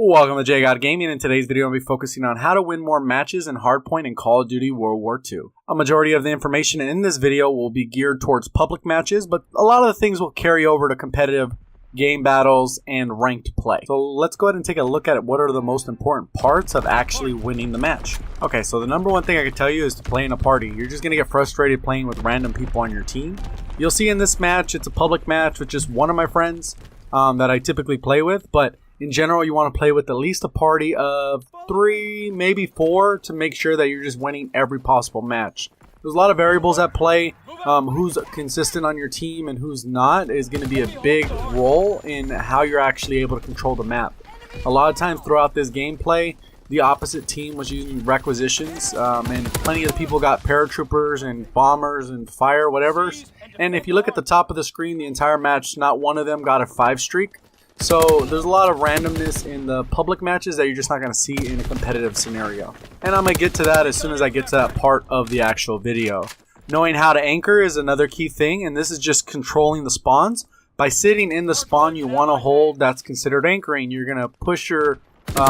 Welcome to JGod Gaming. In today's video, I'll be focusing on how to win more matches in Hardpoint and Call of Duty World War II. A majority of the information in this video will be geared towards public matches, but a lot of the things will carry over to competitive game battles and ranked play. So let's go ahead and take a look at what are the most important parts of actually winning the match. Okay, so the number one thing I can tell you is to play in a party. You're just going to get frustrated playing with random people on your team. You'll see in this match, it's a public match with just one of my friends that I typically play with, but in general, you want to play with at least a party of 3, maybe 4 to make sure that you're just winning every possible match. There's a lot of variables at play. Who's consistent on your team and who's not is going to be a big role in how you're actually able to control the map. A lot of times throughout this gameplay, the opposite team was using requisitions, and plenty of people got paratroopers and bombers and fire whatevers. And if you look at the top of the screen, the entire match, not one of them got a 5 streak. So there's a lot of randomness in the public matches that you're just not going to see in a competitive scenario. And I'm going to get to that as soon as I get to that part of the actual video. Knowing how to anchor is another key thing, and this is just controlling the spawns. By sitting in the spawn you want to hold, that's considered anchoring. You're going to push your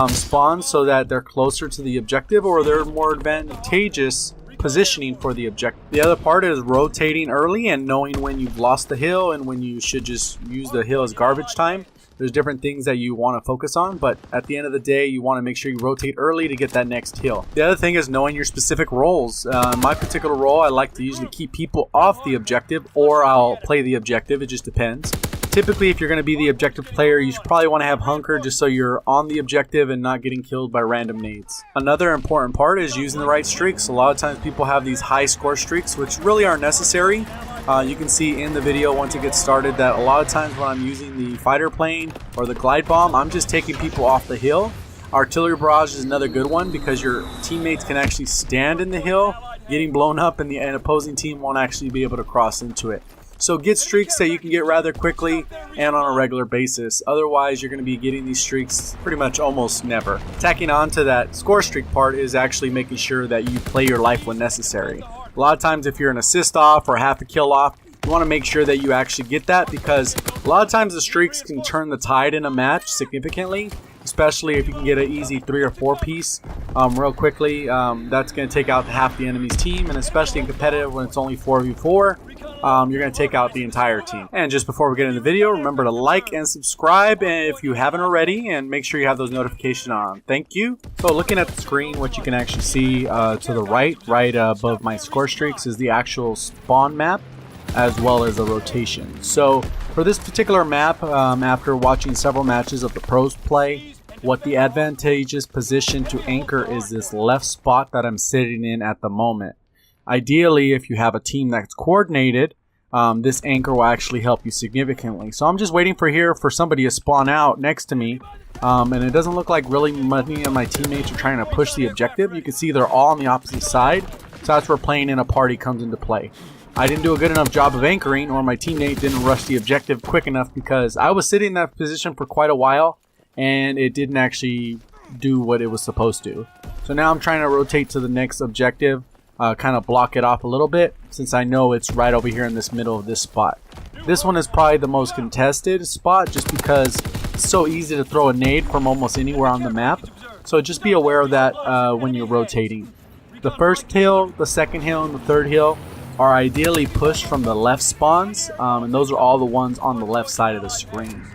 spawns so that they're closer to the objective or they're more advantageous positioning for the objective. The other part is rotating early and knowing when you've lost the hill and when you should just use the hill as garbage time. There's different things that you want to focus on, but at the end of the day, you want to make sure you rotate early to get that next hill. The other thing is knowing your specific roles. My particular role, I like to usually keep people off the objective, or I'll play the objective. It just depends. Typically, if you're going to be the objective player, you should probably want to have hunker just so you're on the objective and not getting killed by random nades. Another important part is using the right streaks. A lot of times people have these high score streaks, which really aren't necessary. You can see in the video once it gets started that a lot of times when I'm using the fighter plane or the glide bomb, I'm just taking people off the hill. Artillery barrage is another good one because your teammates can actually stand in the hill, getting blown up, and the opposing team won't actually be able to cross into it. So get streaks that you can get rather quickly and on a regular basis. Otherwise, you're going to be getting these streaks pretty much almost never. Tacking on to that score streak part is actually making sure that you play your life when necessary. A lot of times if you're an assist off or half a kill off, you want to make sure that you actually get that, because a lot of times the streaks can turn the tide in a match significantly, especially if you can get an easy 3 or 4 piece real quickly. That's going to take out half the enemy's team, and especially in competitive when it's only 4v4, you're going to take out the entire team. And just before we get into the video, remember to like and subscribe if you haven't already, and make sure you have those notifications on. Thank you. So looking at the screen, what you can actually see to the right above my score streaks is the actual spawn map, as well as a rotation. So for this particular map, after watching several matches of the pros play, what the advantageous position to anchor is this left spot that I'm sitting in at the moment. Ideally, if you have a team that's coordinated, this anchor will actually help you significantly. So I'm just waiting for somebody to spawn out next to me, and it doesn't look like really many of my teammates are trying to push the objective. You can see they're all on the opposite side, so that's where playing in a party comes into play. I didn't do a good enough job of anchoring, or my teammate didn't rush the objective quick enough, because I was sitting in that position for quite a while and it didn't actually do what it was supposed to. So now I'm trying to rotate to the next objective, kind of block it off a little bit, since I know it's right over here in this middle of this spot. This one is probably the most contested spot just because it's so easy to throw a nade from almost anywhere on the map. So just be aware of that when you're rotating. The first hill, the second hill, and the third hill are ideally pushed from the left spawns, and those are all the ones on the left side of the screen.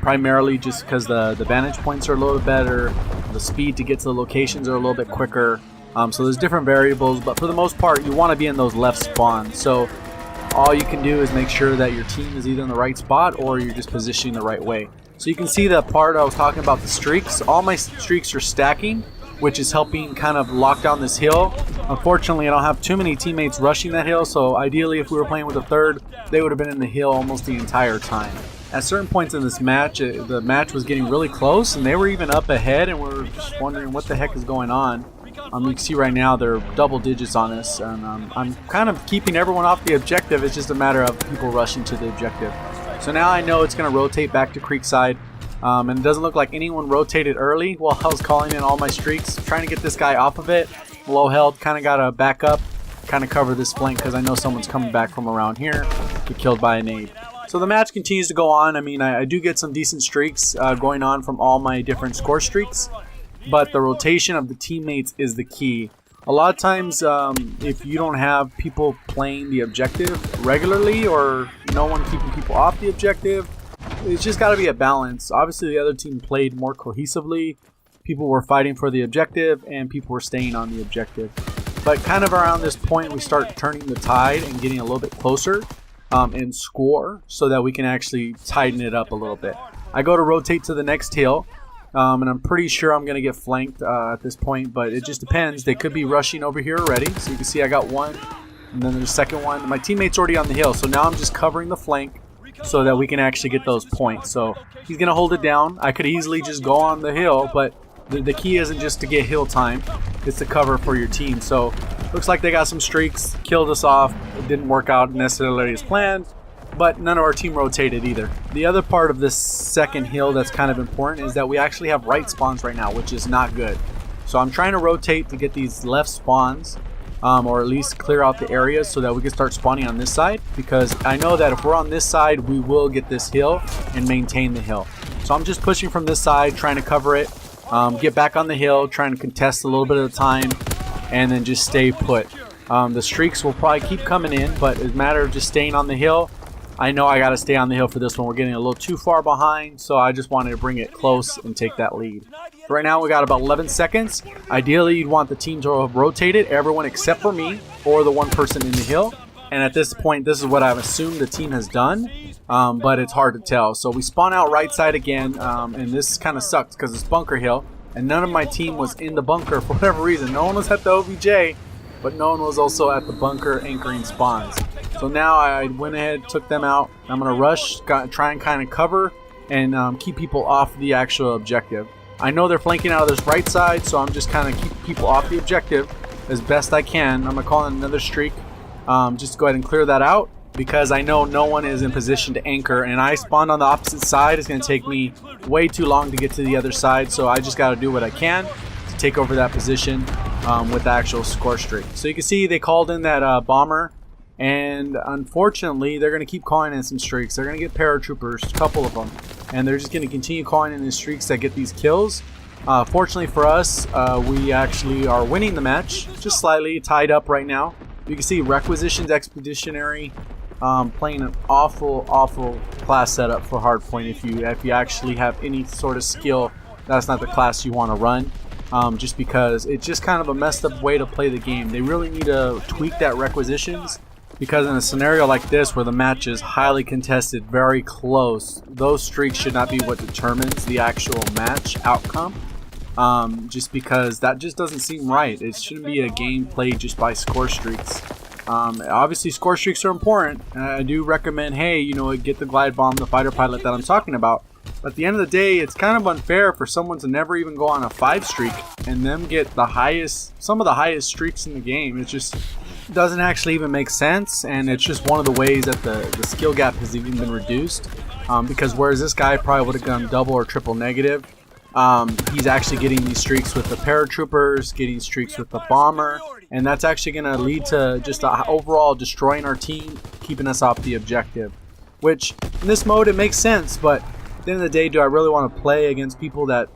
Primarily just because the vantage points are a little better, the speed to get to the locations are a little bit quicker. So there's different variables, but for the most part you want to be in those left spawns. So all you can do is make sure that your team is either in the right spot or you're just positioning the right way. So you can see that part I was talking about, the streaks. All my streaks are stacking, which is helping kind of lock down this hill. Unfortunately, I don't have too many teammates rushing that hill, so ideally if we were playing with a third, they would have been in the hill almost the entire time. At certain points in this match, the match was getting really close, and they were even up ahead, and we were just wondering what the heck is going on. You can see right now they're double digits on us, and I'm kind of keeping everyone off the objective. It's just a matter of people rushing to the objective. So now I know it's going to rotate back to Creekside. And it doesn't look like anyone rotated early while I was calling in all my streaks, trying to get this guy off of it. Low health, kind of got to back up, kind of cover this flank because I know someone's coming back from around here, get killed by a nade. So the match continues to go on. I mean, I do get some decent streaks going on from all my different score streaks, but the rotation of the teammates is the key. A lot of times, if you don't have people playing the objective regularly or no one keeping people off the objective, it's just got to be a balance. Obviously, the other team played more cohesively. People were fighting for the objective, and people were staying on the objective. But kind of around this point, we start turning the tide and getting a little bit closer in score so that we can actually tighten it up a little bit. I go to rotate to the next hill, and I'm pretty sure I'm going to get flanked at this point, but it just depends. They could be rushing over here already. So you can see I got one, and then there's a second one. My teammate's already on the hill, so now I'm just covering the flank so that we can actually get those points. So he's going to hold it down. I could easily just go on the hill, but the key isn't just to get hill time, it's to cover for your team. So looks like they got some streaks, killed us off. It didn't work out necessarily as planned, but none of our team rotated either. The other part of this second hill that's kind of important is that we actually have right spawns right now, which is not good. So I'm trying to rotate to get these left spawns, or at least clear out the areas so that we can start spawning on this side, because I know that if we're on this side, we will get this hill and maintain the hill. So I'm just pushing from this side, trying to cover it, get back on the hill, trying to contest a little bit of the time, and then just stay put. The streaks will probably keep coming in, but it's a matter of just staying on the hill. I know I got to stay on the hill for this one. We're getting a little too far behind, so I just wanted to bring it close and take that lead. Right now we got about 11 seconds. Ideally, you'd want the team to have rotated, everyone except for me or the one person in the hill. And at this point, this is what I've assumed the team has done, but it's hard to tell. So we spawn out right side again, and this kind of sucks because it's bunker hill, and none of my team was in the bunker for whatever reason. No one was at the OBJ, but no one was also at the bunker anchoring spawns. So now I went ahead, took them out. I'm going to rush, try and kind of cover, and keep people off the actual objective. I know they're flanking out of this right side, so I'm just kind of keeping people off the objective as best I can. I'm going to call in another streak. Just go ahead and clear that out because I know no one is in position to anchor, and I spawned on the opposite side. It's going to take me way too long to get to the other side, so I just got to do what I can to take over that position with the actual score streak. So you can see they called in that bomber, and unfortunately they're going to keep calling in some streaks. They're going to get paratroopers, a couple of them, and they're just going to continue calling in these streaks that get these kills. Fortunately for us, we actually are winning the match, just slightly tied up right now. You can see Requisitions Expeditionary playing an awful class setup for Hardpoint. If you actually have any sort of skill, that's not the class you want to run, just because it's just kind of a messed up way to play the game. They really need to tweak that Requisitions, because in a scenario like this where the match is highly contested, very close, those streaks should not be what determines the actual match outcome. Just because that just doesn't seem right. It shouldn't be a game played just by score streaks. Obviously score streaks are important. I do recommend, hey, you know, get the glide bomb, the fighter pilot that I'm talking about. But at the end of the day, it's kind of unfair for someone to never even go on a 5 streak and them get the highest, some of the highest streaks in the game. It just doesn't actually even make sense, and it's just one of the ways that the skill gap has even been reduced. Because whereas this guy probably would have gone double or triple negative, he's actually getting these streaks with the paratroopers, getting streaks with the bomber, and that's actually going to lead to just overall destroying our team, keeping us off the objective. Which, in this mode, it makes sense, but at the end of the day, do I really want to play against people that,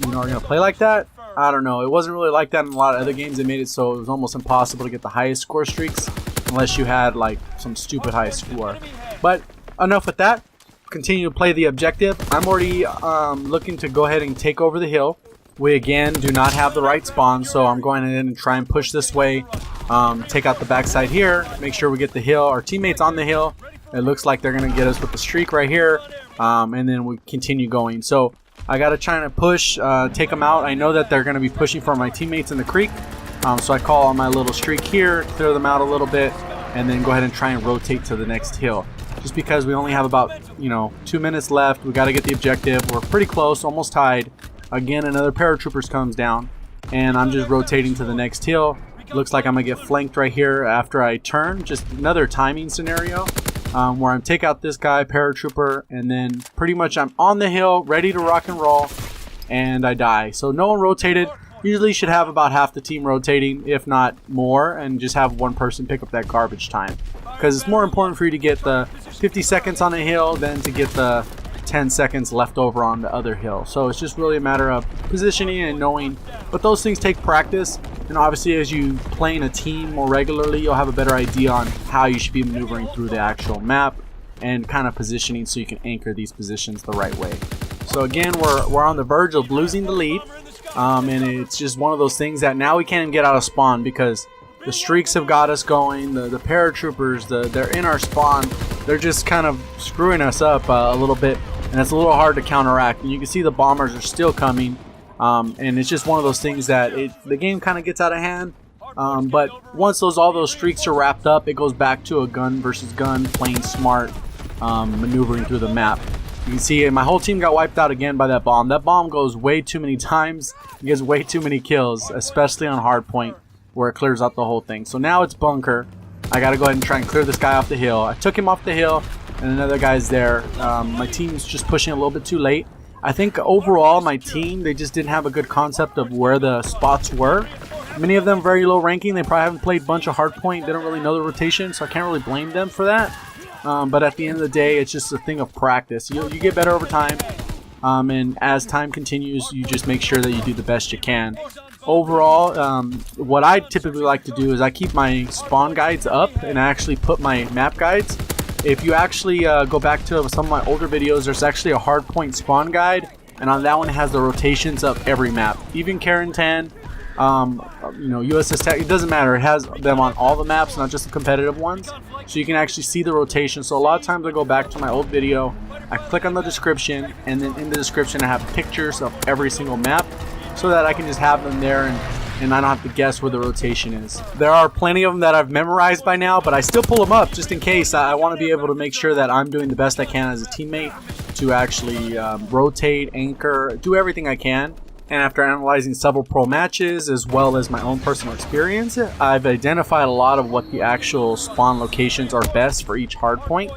you know, are going to play like that? I don't know. It wasn't really like that in a lot of other games. They made it so it was almost impossible to get the highest score streaks unless you had like some stupid high score. But enough with that. Continue to play the objective. I'm already looking to go ahead and take over the hill. We again do not have the right spawn, so I'm going in and try and push this way, take out the backside here, make sure we get the hill. Our teammates on the hill. It looks like they're going to get us with the streak right here, and then we continue going. So I got to try to push, take them out. I know that they're going to be pushing for my teammates in the creek, so I call on my little streak here, clear them out a little bit, and then go ahead and try and rotate to the next hill. Just because we only have about, 2 minutes left, we got to get the objective. We're pretty close, almost tied. Again, another paratroopers comes down, and I'm just rotating to the next hill. Looks like I'm going to get flanked right here after I turn. Just another timing scenario where I'm take out this guy, paratrooper, and then pretty much I'm on the hill, ready to rock and roll, and I die. So no one rotated. usually you should have about half the team rotating, if not more, and just have one person pick up that garbage time. Because it's more important for you to get the 50 seconds on a hill than to get the 10 seconds left over on the other hill. So it's just really a matter of positioning and knowing, but those things take practice, and obviously as you play in a team more regularly, you'll have a better idea on how you should be maneuvering through the actual map and kind of positioning so you can anchor these positions the right way. So again, we're on the verge of losing the lead, and it's just one of those things that now we can't even get out of spawn because the streaks have got us going. The paratroopers, they're in our spawn. They're just kind of screwing us up a little bit, and it's a little hard to counteract. And you can see the bombers are still coming, and it's just one of those things that the game kind of gets out of hand. But once all those streaks are wrapped up, it goes back to a gun versus gun, playing smart, maneuvering through the map. You can see my whole team got wiped out again by that bomb. That bomb goes way too many times. It gets way too many kills, especially on Hardpoint, where it clears out the whole thing. So now it's bunker. I gotta go ahead and try and clear this guy off the hill. I took him off the hill, and another guy's there. My team's just pushing a little bit too late. I think overall my team, they just didn't have a good concept of where the spots were. Many of them very low ranking. They probably haven't played a bunch of Hardpoint. They don't really know the rotation, so I can't really blame them for that. But at the end of the day, it's just a thing of practice. You get better over time, and as time continues, you just make sure that you do the best you can. Overall, what I typically like to do is I keep my spawn guides up, and I actually put my map guides. If you actually go back to some of my older videos, there's actually a Hardpoint spawn guide, and on that one it has the rotations of every map, even Karen 10. USS Tech, it doesn't matter, it has them on all the maps, not just the competitive ones, so you can actually see the rotation. So a lot of times I go back to my old video, I click on the description, and then in the description I have pictures of every single map so that I can just have them there, and I don't have to guess where the rotation is. There are plenty of them that I've memorized by now, but I still pull them up just in case. I want to be able to make sure that I'm doing the best I can as a teammate to actually rotate, anchor, do everything I can. And after analyzing several pro matches as well as my own personal experience, I've identified a lot of what the actual spawn locations are best for each hardpoint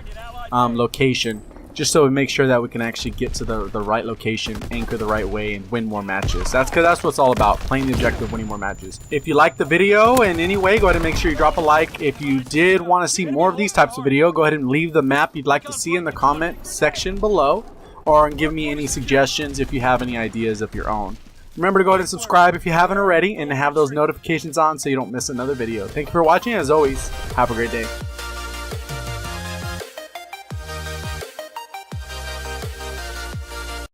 location, just so we make sure that we can actually get to the right location, anchor the right way, and win more matches. That's what it's all about, playing the objective, winning more matches. If you liked the video in any way, go ahead and make sure you drop a like. If you did want to see more of these types of video, go ahead and leave the map you'd like to see in the comment section below, or give me any suggestions if you have any ideas of your own. Remember to go ahead and subscribe if you haven't already, and have those notifications on so you don't miss another video. Thank you for watching. As always, have a great day.